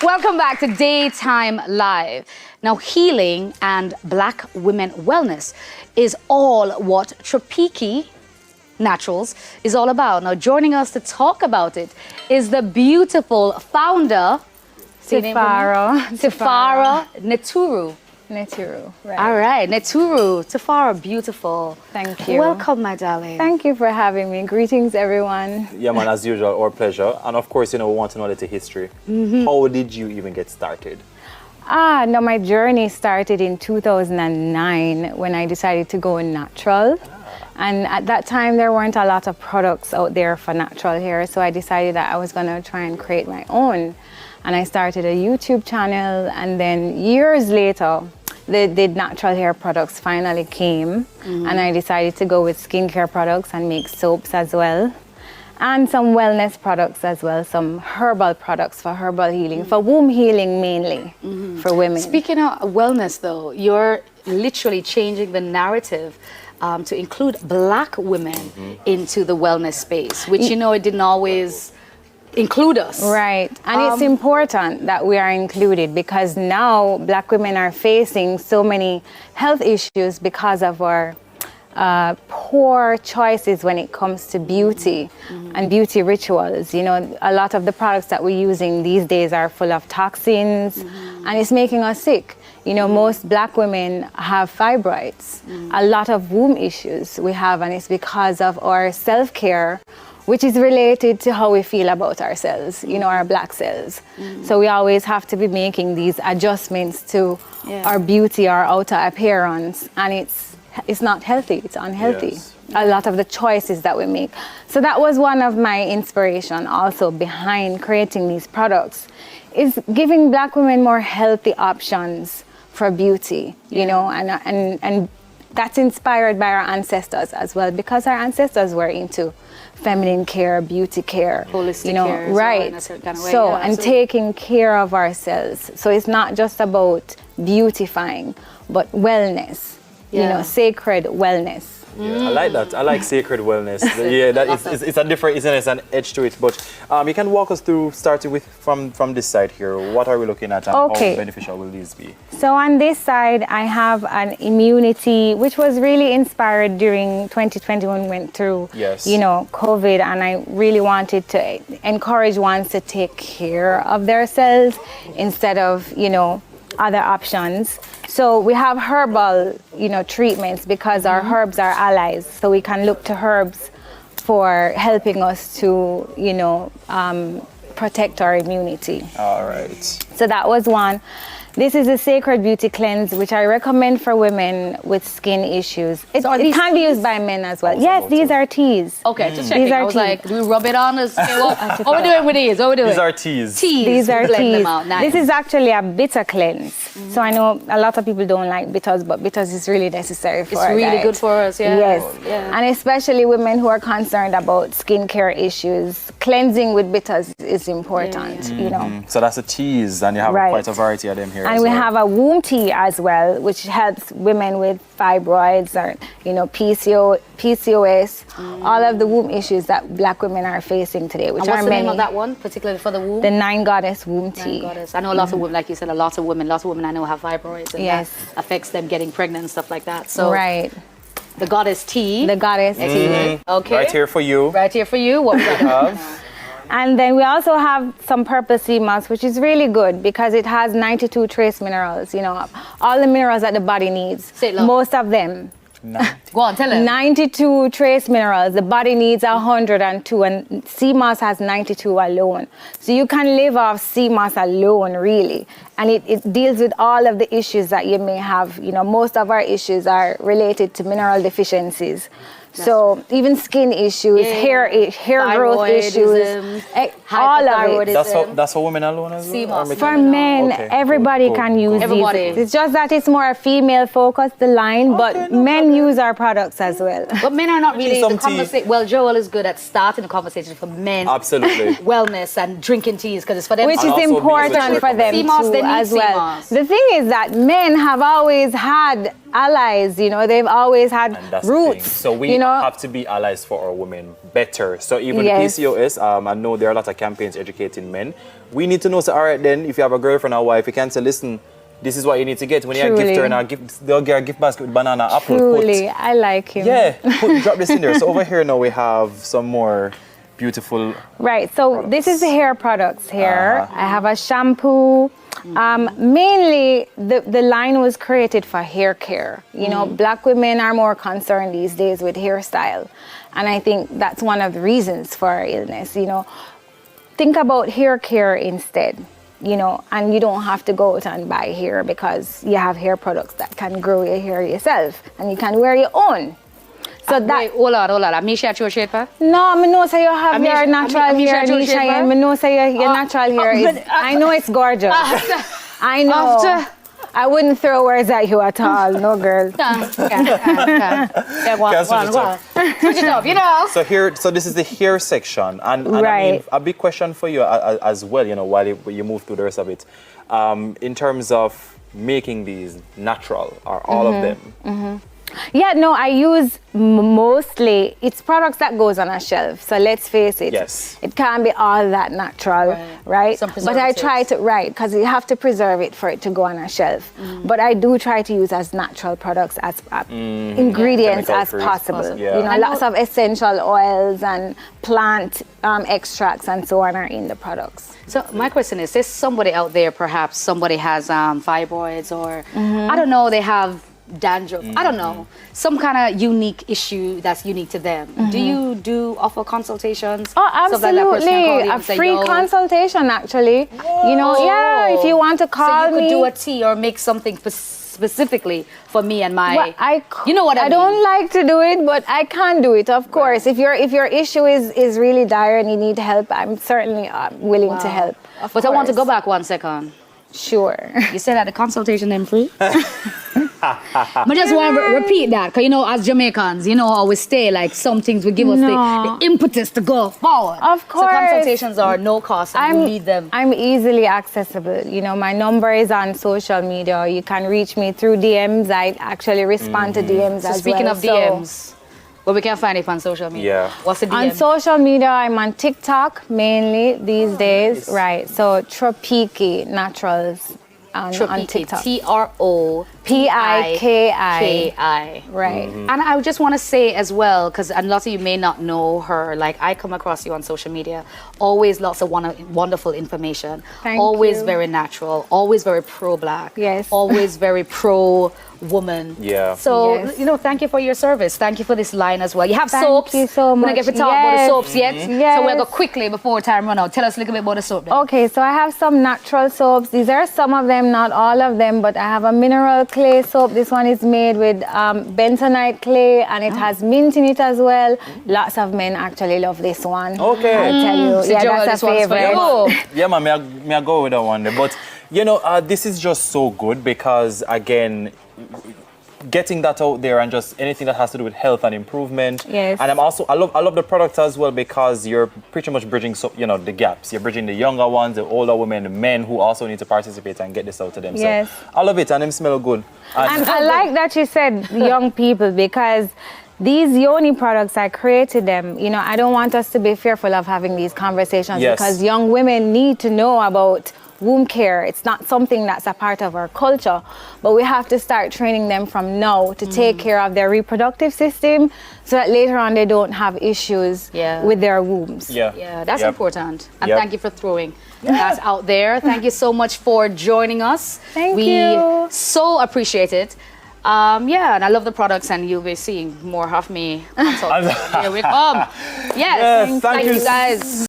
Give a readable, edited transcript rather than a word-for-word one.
Welcome back to Daytime Live. Now, healing and Black women wellness is all what TROPIKI Naturals is all about. Now, joining us to talk about it is the beautiful founder, Tafara Neturu. Right. All right, Neturu, Tafara, beautiful. Thank you. Welcome, my darling. Thank you for having me. Greetings, everyone. Yeah, man, as usual, our pleasure. And of course, we want to know a little history. How did you even get started? No, my journey started in 2009 when I decided to go natural. And at that time, there weren't a lot of products out there for natural hair, so I decided that I was going to try and create my own. And I started a YouTube channel, and then years later, the natural hair products finally came, and I decided to go with skincare products and make soaps as well, and some wellness products as well, some herbal products for herbal healing, for womb healing mainly, for women. Speaking of wellness, though, you're literally changing the narrative to include Black women into the wellness space, which, you know, it didn't always include us. Right. And it's important that we are included because now Black women are facing so many health issues because of our poor choices when it comes to beauty and beauty rituals. You know, a lot of the products that we're using these days are full of toxins and it's making us sick. You know, most Black women have fibroids, a lot of womb issues we have, and it's because of our self-care, which is related to how we feel about ourselves, you know, our Black cells. So we always have to be making these adjustments to our beauty, our outer appearance, and it's not healthy, it's unhealthy. Yes. A lot of the choices that we make. So that was one of my inspiration also behind creating these products, is giving Black women more healthy options for beauty, you know, and that's inspired by our ancestors as well, because our ancestors were into feminine care, beauty care, holistic you know, care as well, right? in a certain kind of way. So, Yeah, and absolutely. taking care of ourselves. So it's not just about beautifying, but wellness. You know, sacred wellness. Yeah, I like that. I like sacred wellness. Yeah, that it's a different, it's an edge to it. But you can walk us through, starting with from this side here. What are we looking at, and how beneficial will these be? So on this side, I have an immunity, which was really inspired during 2020 when we went through, you know, COVID, and I really wanted to encourage ones to take care of themselves instead of, you know, other options. So we have herbal, you know, treatments because our herbs are allies. So we can look to herbs for helping us to, you know, protect our immunity. All right. So that was one. This is a Sacred Beauty Cleanse, which I recommend for women with skin issues. It can be used by men as well. Yes, these are teas. Okay, just checking. These are I was teas. like, do we rub it on us? What we doing with these? What we doing? These are teas. These are Blend teas. them out. Nice. This is actually a bitter cleanse. So I know a lot of people don't like bitters, but bitters is really necessary for our It's really diet. good for us, yeah. Yes, Yeah. and especially women who are concerned about skincare issues, cleansing with bitters is important, you know. So that's the teas, and you have quite a variety of them here. And we have a womb tea as well, which helps women with fibroids or, you know, PCOS, all of the womb issues that Black women are facing today, which And what's are the many. name of that one, particularly for the womb? The 9 Goddess Womb Tea. Goddess. I know lots of women, like you said, lots of women I know have fibroids, and that affects them getting pregnant and stuff like that. So the Goddess tea. The Goddess Tea. Okay. Right here for you. Right here for you. What we got? And then we also have some purple sea moss, which is really good because it has 92 trace minerals, you know, all the minerals that the body needs. Say it loud. Most of them. Go on, tell them. 92 trace minerals. The body needs 102, and sea moss has 92 alone. So you can live off sea moss alone, really. And it deals with all of the issues that you may have. You know, most of our issues are related to mineral deficiencies. So even skin issues, hair growth issues, all of it. That's for women alone as well? For men, everybody can use these. It's just that it's more a female focused, the line, but men use our products as well. But men are not really the conversation. Well, Joel is good at starting the conversation for men. Absolutely. Wellness and drinking teas, because it's for them. Which is important for them too as well. The thing is that men have always had allies, you know, they've always had And that's the roots. thing. So we you know, have to be allies for our women better. So even Yes. PCOS, I know there are a lot of campaigns educating men. We need to know, so all right then, if you have a girlfriend or wife, you can say, listen, this is what you need to get. When you Truly. gift her, and they'll get a gift basket with banana, apple. truly, I like him. Drop this in there. So over here now we have some more beautiful. Right, so this is the hair products here. I have a shampoo. Mainly, the line was created for hair care. You know, Black women are more concerned these days with hairstyle. And I think that's one of the reasons for our illness, you know. Think about hair care instead, you know, and you don't have to go out and buy hair because you have hair products that can grow your hair yourself and you can wear your own. So that... Wait, hold on. I'm not your shape, No, I know say you have your natural hair, Nisha. I know say your natural hair is... I know it's gorgeous. I know. I wouldn't throw words at you at all, no girl. Switch it up, you know. So this is the hair section, and I mean, a big question for you as well, you know, while you move through the rest of it, in terms of making these natural, are all of them? Yeah, no, I use mostly, it's products that goes on a shelf. So let's face it, it can't be all that natural, right? But I try to, because you have to preserve it for it to go on a shelf. But I do try to use as natural products as ingredients as possible. You know, lots of essential oils and plant extracts and so on are in the products. So my question is, there's somebody out there, perhaps somebody has fibroids or, I don't know, they have dandruff, I don't know, some kind of unique issue that's unique to them. Do you offer consultations? Oh, absolutely. A free consultation, actually. You know, if you want to call me. So you could do a tea or make something specifically for me and my, you know what I mean? Don't like to do it, but I can do it, of course. If your issue is really dire and you need help, I'm certainly willing to help. But I want to go back 1 second. Sure. You said that the consultation them free? I just want to repeat that, because you know, as Jamaicans, you know how we stay, like some things will give us the impetus to go forward. Of course. So consultations are no cost and you need them. I'm easily accessible. You know, my number is on social media. You can reach me through DMs. I actually respond to DMs as well. Speaking of DMs, where we can find it on social media. What's the DM? On social media, I'm on TikTok mainly these days. Right. So TROPIKI Naturals on TikTok. TROPIKI. Right. And I just want to say as well, because a lot of you may not know her, like I come across you on social media, always lots of wonderful information. Always very natural, always very pro-Black. Yes. Always very pro-woman. Yeah. So, you know, thank you for your service. Thank you for this line as well. You have soaps. Thank you so much. We're going to talk about the soaps yet. Yes. So we'll go quickly before time run out. Tell us a little bit about the soap then. Okay, so I have some natural soaps. These are some of them, not all of them, but I have a mineral clay soap. This one is made with bentonite clay and it has mint in it as well. Lots of men actually love this one. Okay. I'll tell you. Yeah, that's a favorite. Yeah, man, me I go with that one. But, you know, this is just so good because, again, getting that out there and just anything that has to do with health and improvement. Yes. And I love the product as well because you're pretty much bridging, you know, the gaps. You're bridging the younger ones, the older women, the men who also need to participate and get this out to them. Yes. So I love it and them smell good. And I like that you said young people because these Yoni products, I created them. You know, I don't want us to be fearful of having these conversations because young women need to know about womb care. It's not something that's a part of our culture, but we have to start training them from now to take care of their reproductive system so that later on they don't have issues with their wombs. Yeah, that's important. And thank you for throwing that out there. Thank you so much for joining us. Thank you. We so appreciate it. Yeah, and I love the products, and you'll be seeing more of me. Here we come. Yes, thank you guys.